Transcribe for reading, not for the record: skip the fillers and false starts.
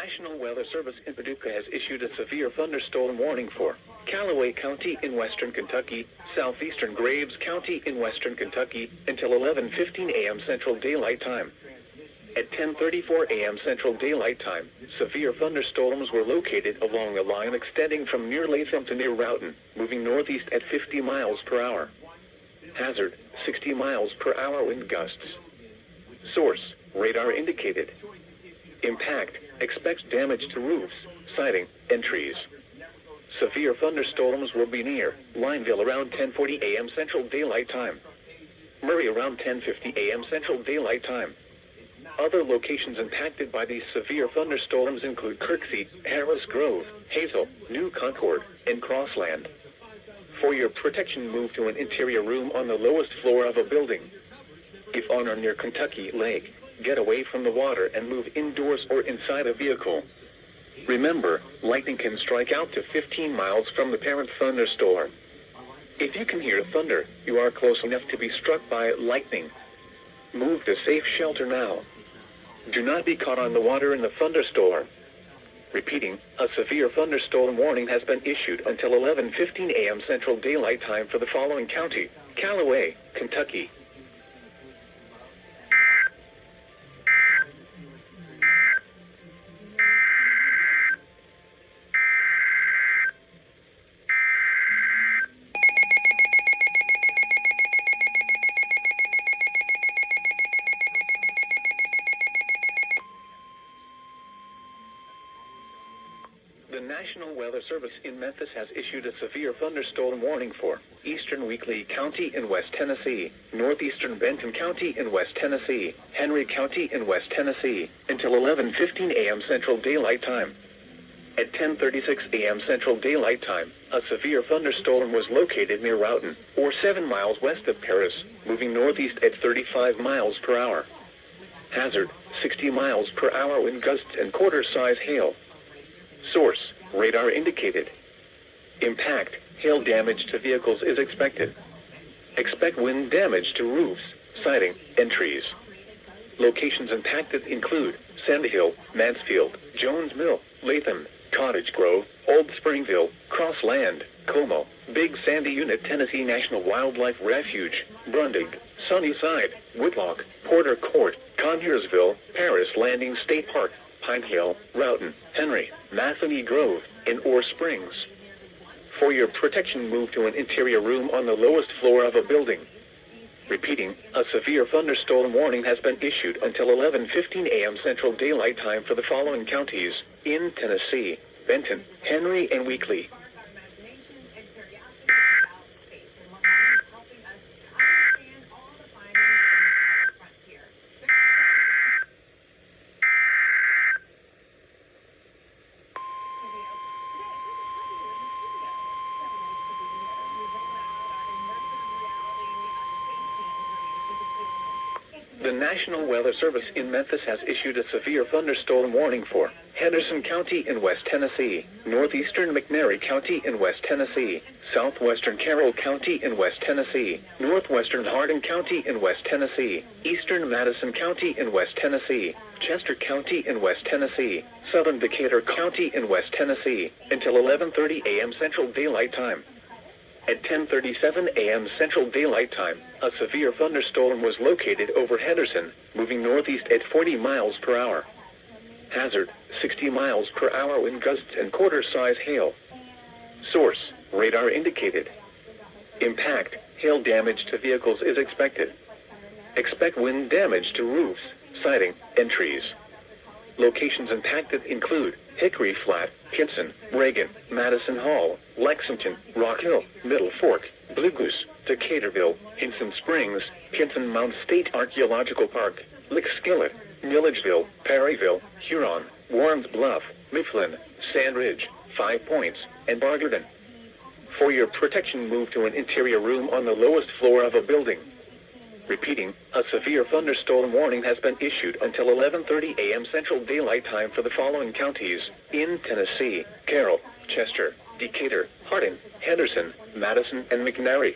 National Weather Service in Paducah has issued a severe thunderstorm warning for Callaway County in western Kentucky, southeastern Graves County in western Kentucky, until 11:15 a.m. Central Daylight Time. At 10:34 a.m. Central Daylight Time, severe thunderstorms were located along a line extending from near Latham to near Roughton, moving northeast at 50 miles per hour. Hazard, 60 miles per hour wind gusts. Source, radar indicated. Impact, expects damage to roofs, siding, and trees. Severe thunderstorms will be near Lineville around 10:40 a.m. Central Daylight Time. Murray around 10:50 a.m. Central Daylight Time. Other locations impacted by these severe thunderstorms include Kirksey, Harris Grove, Hazel, New Concord, and Crossland. For your protection, move to an interior room on the lowest floor of a building. If on or near Kentucky Lake, get away from the water and move indoors or inside a vehicle. Remember, lightning can strike out to 15 miles from the parent thunderstorm. If you can hear thunder, you are close enough to be struck by lightning. Move to safe shelter now. Do not be caught on the water in the thunderstorm. Repeating, a severe thunderstorm warning has been issued until 11:15 a.m. Central Daylight Time for the following county: Callaway, Kentucky. The National Weather Service in Memphis has issued a severe thunderstorm warning for eastern Weakley County in West Tennessee, northeastern Benton County in West Tennessee, Henry County in West Tennessee, until 11:15 a.m. Central Daylight Time. At 10:36 a.m. Central Daylight Time, a severe thunderstorm was located near Roughton, or 7 miles west of Paris, moving northeast at 35 miles per hour. Hazard, 60 miles per hour wind gusts and quarter-size hail. Source, radar indicated. Impact, hail damage to vehicles is expected. Expect wind damage to roofs, siding, and trees. Locations impacted include Sandy Hill, Mansfield, Jones Mill, Latham, Cottage Grove, Old Springville, Crossland, Como, Big Sandy Unit, Tennessee National Wildlife Refuge, Brundig, Sunnyside, Whitlock, Porter Court, Conyers,ville, Paris Landing State Park, Pine Hill, Roughton, Henry, Matheny Grove, and Orr Springs. For your protection, move to an interior room on the lowest floor of a building. Repeating, a severe thunderstorm warning has been issued until 11:15 a.m. Central Daylight Time for the following counties in Tennessee: Benton, Henry, and Weakley. The National Weather Service in Memphis has issued a severe thunderstorm warning for Henderson County in West Tennessee, northeastern McNairy County in West Tennessee, southwestern Carroll County in West Tennessee, northwestern Hardin County in West Tennessee, eastern Madison County in West Tennessee, Chester County in West Tennessee, southern Decatur County in West Tennessee, until 11:30 a.m. Central Daylight Time. At 10:37 a.m. Central Daylight Time, a severe thunderstorm was located over Henderson, moving northeast at 40 miles per hour. Hazard, 60 miles per hour wind gusts and quarter-size hail. Source, radar indicated. Impact, hail damage to vehicles is expected. Expect wind damage to roofs, siding, and trees. Locations impacted include Hickory Flat, Pinson, Reagan, Madison Hall, Lexington, Rock Hill, Middle Fork, Blue Goose, Decaturville, Hinson Springs, Pinson Mound State Archaeological Park, Lick Skillet, Milledgeville, Perryville, Huron, Warrens Bluff, Mifflin, Sand Ridge, 5 Points, and Bargerton. For your protection, move to an interior room on the lowest floor of a building. Repeating, a severe thunderstorm warning has been issued until 11:30 a.m. Central Daylight Time for the following counties in Tennessee: Carroll, Chester, Decatur, Hardin, Henderson, Madison, and McNairy.